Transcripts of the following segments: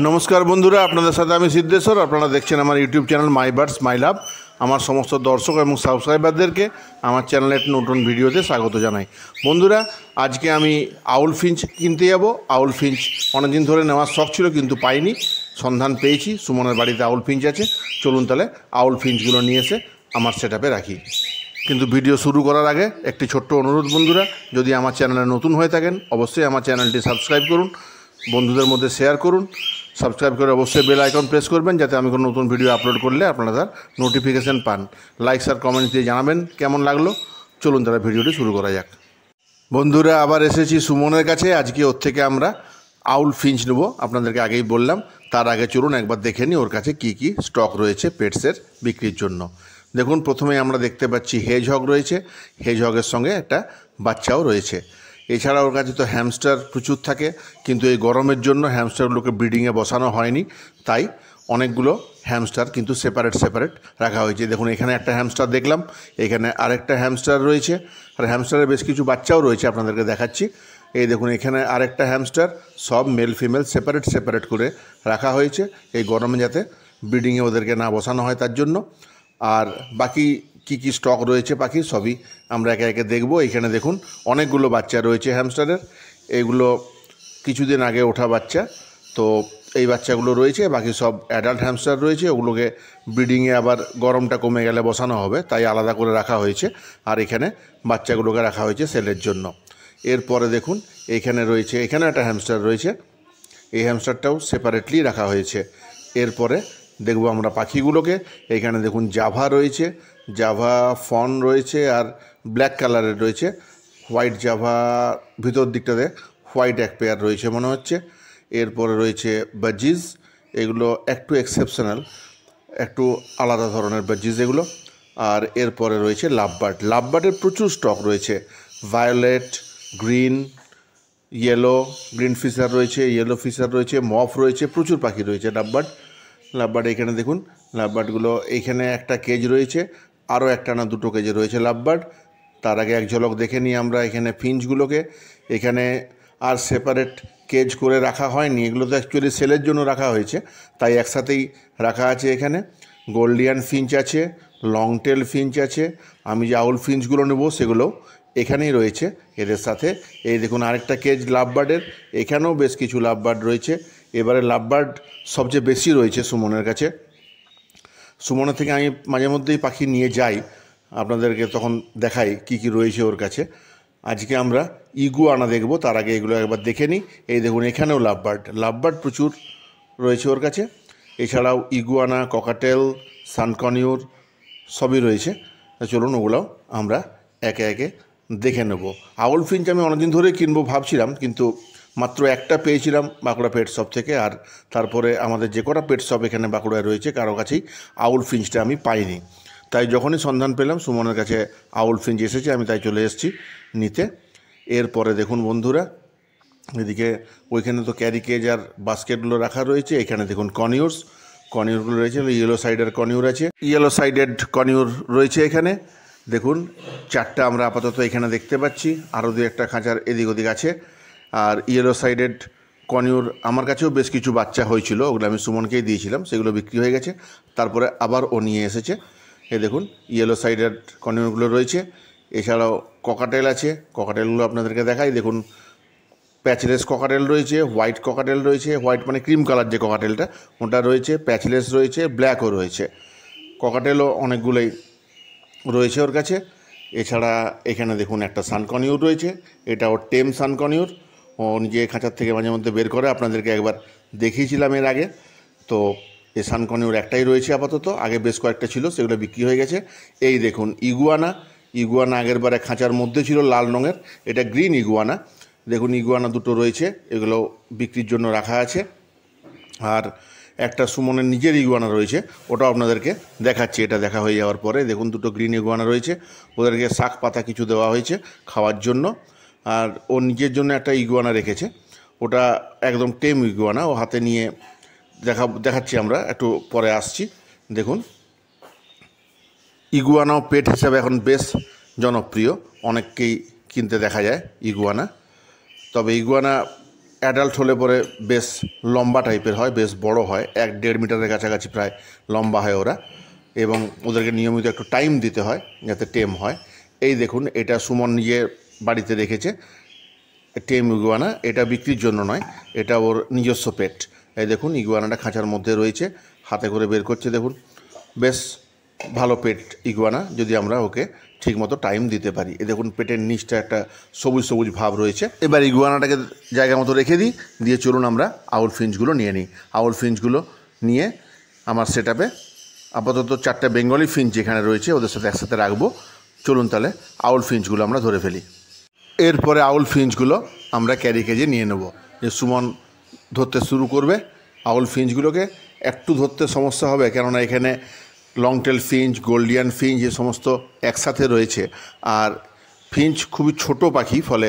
নমস্কার বন্ধুরা, আপনাদের সাথে আমি সিদ্ধেশ্বর। আপনারা দেখছেন আমার ইউটিউব চ্যানেল মাই বার্ডস মাই লাভ। আমার সমস্ত দর্শক এবং সাবস্ক্রাইবারদেরকে আমার চ্যানেলের নতুন ভিডিওতে স্বাগত জানাই। বন্ধুরা, আজকে আমি আউল ফিঞ্চ কিনতে যাব। আউল ফিঞ্চ অনেকদিন ধরে নেওয়ার শখ ছিল, কিন্তু পাইনি। সন্ধান পেয়েছি, সুমনের বাড়িতে আউল ফিঞ্চ আছে। চলুন তাহলে আউল ফিঞ্চগুলো নিয়ে এসে আমার সেটআপে রাখি। কিন্তু ভিডিও শুরু করার আগে একটি ছোট্ট অনুরোধ বন্ধুরা, যদি আমার চ্যানেলে নতুন হয়ে থাকেন অবশ্যই আমার চ্যানেলটি সাবস্ক্রাইব করুন, বন্ধুদের মধ্যে শেয়ার করুন। সাবস্ক্রাইব করে অবশ্যই বেল আইকন প্রেস করবেন, যাতে আমি কোনো নতুন ভিডিও আপলোড করলে আপনারা তার নোটিফিকেশান পান। লাইক আর কমেন্ট দিয়ে জানাবেন কেমন লাগলো। চলুন তাহলে ভিডিওটি শুরু করা যাক। বন্ধুরা, আবার এসেছি সুমনের কাছে। আজকে ওর থেকে আমরা আউল ফিঞ্চ নেব, আপনাদেরকে আগেই বললাম। তার আগে চলুন একবার দেখে নিই ওর কাছে কী কী স্টক রয়েছে পেটসের বিক্রির জন্য। দেখুন, প্রথমেই আমরা দেখতে পাচ্ছি হেজহগ রয়েছে। হেজহগের সঙ্গে একটা বাচ্চাও রয়েছে। এছাড়া ওর কাছে তো হ্যামস্টার প্রচুর থাকে, কিন্তু এই গরমের জন্য হ্যামস্টারগুলোকে ব্রিডিংয়ে বসানো হয়নি, তাই অনেকগুলো হ্যামস্টার কিন্তু সেপারেট রাখা হয়েছে। দেখুন, এখানে একটা হ্যামস্টার দেখলাম, এখানে আরেকটা হ্যামস্টার রয়েছে, আর হ্যামস্টারের বেশ কিছু বাচ্চাও রয়েছে, আপনাদেরকে দেখাচ্ছি। এই দেখুন, এখানে আরেকটা হ্যামস্টার। সব মেল ফিমেল সেপারেট করে রাখা হয়েছে, এই গরমে যাতে ব্রিডিংয়ে ওদেরকে না বসানো হয় তার জন্য। আর বাকি কি স্টক রয়েছে পাখির সবই আমরা একে একে দেখব। এখানে দেখুন অনেকগুলো বাচ্চা রয়েছে হ্যামস্টারের। এইগুলো কিছুদিন আগে ওঠা বাচ্চা, তো এই বাচ্চাগুলো রয়েছে। বাকি সব অ্যাডাল্ট হ্যামস্টার রয়েছে, ওগুলোকে ব্রিডিংয়ে আবার গরমটা কমে গেলে বসানো হবে, তাই আলাদা করে রাখা হয়েছে। আর এখানে বাচ্চাগুলোকে রাখা হয়েছে সেলের জন্য। এরপরে দেখুন এখানে রয়েছে, এখানে একটা হ্যামস্টার রয়েছে, এই হ্যামস্টারটাও সেপারেটলি রাখা হয়েছে। এরপরে দেখব আমরা পাখিগুলোকে। এখানে দেখুন জাভা রয়েছে, জাভা ফন রয়েছে, আর ব্ল্যাক কালারের রয়েছে। হোয়াইট জাভা ভিতর দিকটাতে হোয়াইট এক পেয়ার রয়েছে মনে হচ্ছে। এরপরে রয়েছে বাজিজ, এগুলো একটু এক্সেপশনাল, একটু আলাদা ধরনের বাজিজ এগুলো। আর এরপরে রয়েছে লাভবার্ডের প্রচুর স্টক রয়েছে। ভায়োলেট, গ্রিন, গ্রিন ফিশার রয়েছে, ইয়েলো ফিশার রয়েছে, মফ রয়েছে, প্রচুর পাখি রয়েছে। লাভবার্ড এখানে দেখুন, লাভবার্ডগুলো এইখানে একটা কেজ রয়েছে, আরও একটা না দুটো কেজে রয়েছে লাভবার্ড। তার আগে এক ঝলক দেখে নিই আমরা এখানে ফিঞ্চগুলোকে। এখানে আর সেপারেট কেজ করে রাখা হয়নি, এগুলো তো অ্যাকচুয়ালি সেলের জন্য রাখা হয়েছে, তাই একসাথেই রাখা আছে। এখানে গোল্ডিয়ান ফিঞ্চ আছে, লং টেল ফিঞ্চ আছে। আমি যে আউল ফিঞ্চগুলো নেব সেগুলো এখানেই রয়েছে এদের সাথে। এই দেখুন আরেকটা কেজ লাভবার্ডের, এখানেও বেশ কিছু লাভবার্ড রয়েছে। এবারে লাভবার্ড সবচেয়ে বেশি রয়েছে সুমনের কাছে। সুমনের থেকে আমি মাঝে মধ্যেই পাখি নিয়ে যাই, আপনাদেরকে তখন দেখাই কি রয়েছে ওর কাছে। আজকে আমরা ইগুয়ানা দেখব, তার আগে এগুলো একবার দেখে নিই। এই দেখুন এখানেও লাভবার্ড প্রচুর রয়েছে ওর কাছে। এছাড়াও ইগুয়ানা, ককাটেল, সানকনিউর সবই রয়েছে। চলুন ওগুলোও আমরা একে একে দেখে নেব। আউল ফিঞ্চ আমি অনেকদিন ধরেই কিনবো ভাবছিলাম, কিন্তু মাত্র একটা পেয়েছিলাম বাঁকুড়া পেট শপ থেকে। আর তারপরে আমাদের যে কটা পেট শপ এখানে বাঁকুড়ায় রয়েছে, কারো কাছেই আউল ফিঞ্চটা আমি পাইনি। তাই যখনই সন্ধান পেলাম সুমনের কাছে আউল ফিঞ্চ এসেছে, আমি তাই চলে এসেছি নিতে। এরপরে দেখুন বন্ধুরা, এদিকে ওইখানে তো ক্যারিকেজ আর বাস্কেটগুলো রাখা রয়েছে। এখানে দেখুন কনিউরগুলো রয়েছে, ইয়েলো সাইডের কনিউর আছে, ইয়েলো সাইডেড কনিউর রয়েছে এখানে। দেখুন চারটা আমরা আপাতত এখানে দেখতে পাচ্ছি, আরও দু একটা খাঁচার এদিক ওদিক আছে। আর ইয়েলো সাইডেড কনিউর আমার কাছেও বেশ কিছু বাচ্চা হয়েছিল, ওগুলো আমি সুমনকেই দিয়েছিলাম, সেগুলো বিক্রি হয়ে গেছে। তারপরে আবার ও নিয়ে এসেছে। দেখুন ইয়েলো সাইডেড কনিউরগুলো রয়েছে। এছাড়াও ককাটেল আছে, ককাটেলগুলো আপনাদেরকে দেখাই। দেখুন প্যাচলেস ককাটেল রয়েছে, হোয়াইট ককাটেল রয়েছে, হোয়াইট মানে ক্রিম কালার যে ককাটেলটা ওটা রয়েছে, প্যাচলেস রয়েছে, ব্ল্যাকও রয়েছে। ককাটেলও অনেকগুলোই রয়েছে ওর কাছে। এছাড়া এখানে দেখুন একটা সানকনিউর রয়েছে, এটা ওর টেম সানকনিউর, ও নিজে খাঁচার থেকে মাঝে মধ্যে বের করে, আপনাদেরকে একবার দেখিয়েছিলাম এর আগে। তো এই সানকনিউর একটাই রয়েছে আপাতত, আগে বেশ কয়েকটা ছিল, সেগুলো বিক্রি হয়ে গেছে। এই দেখুন ইগুয়ানা আগের বারে খাঁচার মধ্যে ছিল লাল রঙের, এটা গ্রিন ইগুয়ানা। দেখুন ইগুয়ানা দুটো রয়েছে, এগুলো বিক্রির জন্য রাখা আছে। আর একটা সুমনের নিজের ইগুয়ানা রয়েছে, ওটাও আপনাদেরকে দেখাচ্ছি এটা দেখা হয়ে যাওয়ার পরে। দেখুন দুটো গ্রিন ইগুয়ানা রয়েছে, ওদেরকে শাক পাতা কিছু দেওয়া হয়েছে খাওয়ার জন্য। আর ও নিজের জন্য একটা ইগুয়ানা রেখেছে, ওটা একদম টেম ইগুয়ানা, ও হাতে নিয়ে দেখাচ্ছি আমরা, একটু পরে আসছি। দেখুন ইগুয়ানাও পেট হিসাবে এখন বেশ জনপ্রিয়, অনেককেই কিনতে দেখা যায় ইগুয়ানা। তবে ইগুয়ানা অ্যাডাল্ট হলে পরে বেশ লম্বা টাইপের হয়, বেশ বড় হয়, 1-1.5 মিটারের কাছাকাছি প্রায় লম্বা হয় ওরা, এবং ওদেরকে নিয়মিত একটু টাইম দিতে হয় যাতে টেম হয়। এই দেখুন, এটা সুমন নিজে বাড়িতে রেখেছে টেম ইগুয়ানা। এটা বিক্রির জন্য নয়, এটা ওর নিজস্ব পেট। এই দেখুন, ইগুয়ানাটা খাঁচার মধ্যে রয়েছে, হাতে করে বের করছে। দেখুন, বেশ ভালো পেট ইগুয়ানা, যদি আমরা ওকে ঠিকমতো টাইম দিতে পারি। এ দেখুন, পেটের নিচটা একটা সবুজ সবুজ ভাব রয়েছে। এবার ইগুয়ানাটাকে জায়গা মতো রেখে দিই, দিয়ে চলুন আমরা আউল ফিঞ্চগুলো নিয়ে নিই। আউল ফিঞ্চগুলো নিয়ে আমার সেটআপে আপাতত 4টে বেঙ্গলি ফিঞ্চ যেখানে রয়েছে ওদের সাথে একসাথে রাখবো। চলুন তাহলে আউল ফিঞ্চগুলো আমরা ধরে ফেলি। এরপরে আউল ফিঞ্চগুলো আমরা ক্যারি কেজে নিয়ে নেব। যে সুমন ধরতে শুরু করবে আউল ফিঞ্চগুলোকে। একটু ধরতে সমস্যা হবে, কেননা এখানে লংটেল ফিঞ্চ, গোল্ডিয়ান ফিঞ্চ এ সমস্ত একসাথে রয়েছে। আর ফিঞ্চ খুবই ছোট পাখি, ফলে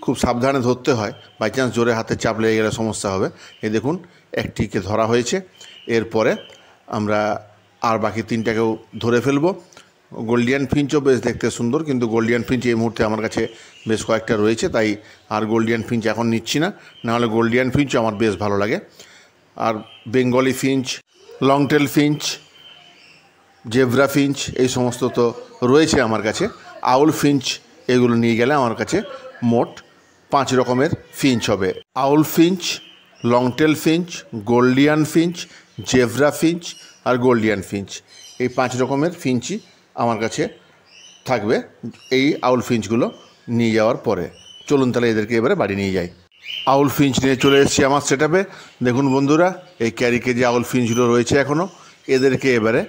খুব সাবধানে ধরতে হয়, বাই চান্স জোরে হাতে চাপ লেগে গেলে সমস্যা হবে। এই দেখুন, একটিকে ধরা হয়েছে। এরপরে আমরা আর বাকি 3টাকেও ধরে ফেলবো। গোল্ডিয়ান ফিঞ্চও বেশ দেখতে সুন্দর, কিন্তু গোল্ডিয়ান ফিঞ্চ এই মুহূর্তে আমার কাছে বেশ কয়েকটা রয়েছে, তাই আর গোল্ডিয়ান ফিঞ্চ এখন নিচ্ছি না। নাহলে গোল্ডিয়ান ফিঞ্চও আমার বেশ ভালো লাগে। আর Bengali finch, long tail finch, zebra finch এই সমস্ত তো রয়েছে আমার কাছে। আউল ফিঞ্চ এগুলো নিয়ে গেলে আমার কাছে মোট 5 রকমের ফিঞ্চ হবে। Owl finch, long tail finch, Gouldian finch, zebra finch আর গোল্ডিয়ান ফিঞ্চ, এই 5 রকমের ফিঞ্চই আমার কাছে থাকবে এই আউল ফিঞ্চগুলো নিয়ে যাওয়ার পরে। চলুন তাহলে এদেরকে এবারে বাড়ি নিয়ে যাই। আউল ফিঞ্চ নিয়ে চলে এসেছি আমার সেটআপে। দেখুন বন্ধুরা, এই ক্যারি কেজে আউল ফিঞ্চগুলো রয়েছে এখনও। এদেরকে এবারে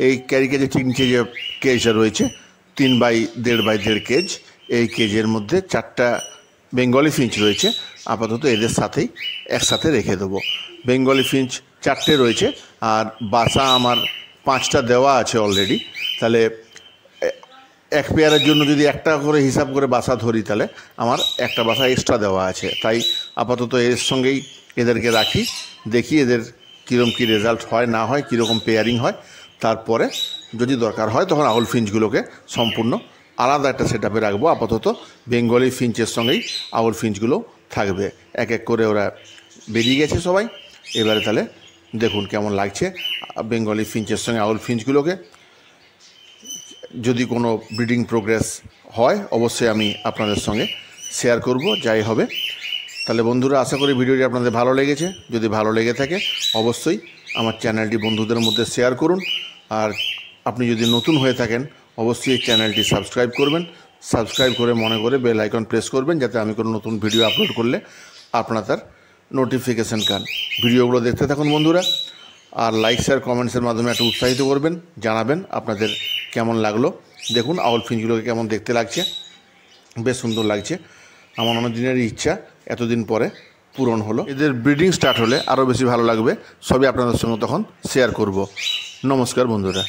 এই ক্যারি কেজে ঠিক নিচে যে কেজটা রয়েছে 3x1.5x1.5 কেজ, এই কেজের মধ্যে 4টা বেঙ্গলি ফিঞ্চ রয়েছে। আপাতত এদের সাথেই একসাথে রেখে দেবো। বেঙ্গলি ফিঞ্চ 4টে রয়েছে, আর বাসা আমার 5টা দেওয়া আছে অলরেডি। তাহলে এক পেয়ারের জন্য যদি 1 টাকা করে হিসাব করে বাসা ধরি, তাহলে আমার 1টা বাসা এক্সট্রা দেওয়া আছে। তাই আপাতত এর সঙ্গেই এদেরকে রাখি, দেখি এদের কীরকম কী রেজাল্ট হয় না হয়, কীরকম পেয়ারিং হয়। তারপরে যদি দরকার হয় তখন আউল ফিঞ্চগুলোকে সম্পূর্ণ আলাদা একটা সেটআপে রাখবো। আপাতত বেঙ্গলি ফিঞ্চের সঙ্গেই আউল ফিঞ্চগুলো থাকবে। এক এক করে ওরা বেরিয়ে গেছে সবাই। এবারে তাহলে দেখুন কেমন লাগছে বেঙ্গলি ফিঞ্চের সঙ্গে আউল ফিঞ্চগুলোকে। যদি কোনো ব্রিডিং প্রোগ্রেস হয় অবশ্যই আমি আপনাদের সঙ্গে শেয়ার করব, যাই হবে। তাহলে বন্ধুরা, আশা করি ভিডিওটি আপনাদের ভালো লেগেছে। যদি ভালো লেগে থাকে অবশ্যই আমার চ্যানেলটি বন্ধুদের মধ্যে শেয়ার করুন। আর আপনি যদি নতুন হয়ে থাকেন অবশ্যই এই চ্যানেলটি সাবস্ক্রাইব করবেন। সাবস্ক্রাইব করে মনে করে বেল আইকন প্রেস করবেন, যাতে আমি কোনো নতুন ভিডিও আপলোড করলে আপনার তার নোটিফিকেশান পান। ভিডিওগুলো দেখতে থাকুন বন্ধুরা। আর লাইক শেয়ার কমেন্টসের মাধ্যমে একটু উৎসাহিত করবেন, জানাবেন আপনাদের কেমন লাগলো। দেখুন আউল ফিঞ্চগুলোকে কেমন দেখতে লাগছে, বেশ সুন্দর লাগছে। আমার অনেক দিনেরই ইচ্ছা এতদিন পরে পূরণ হলো। এদের ব্রিডিং স্টার্ট হলে আরও বেশি ভালো লাগবে, সবই আপনাদের সঙ্গে তখন শেয়ার করব। নমস্কার বন্ধুরা।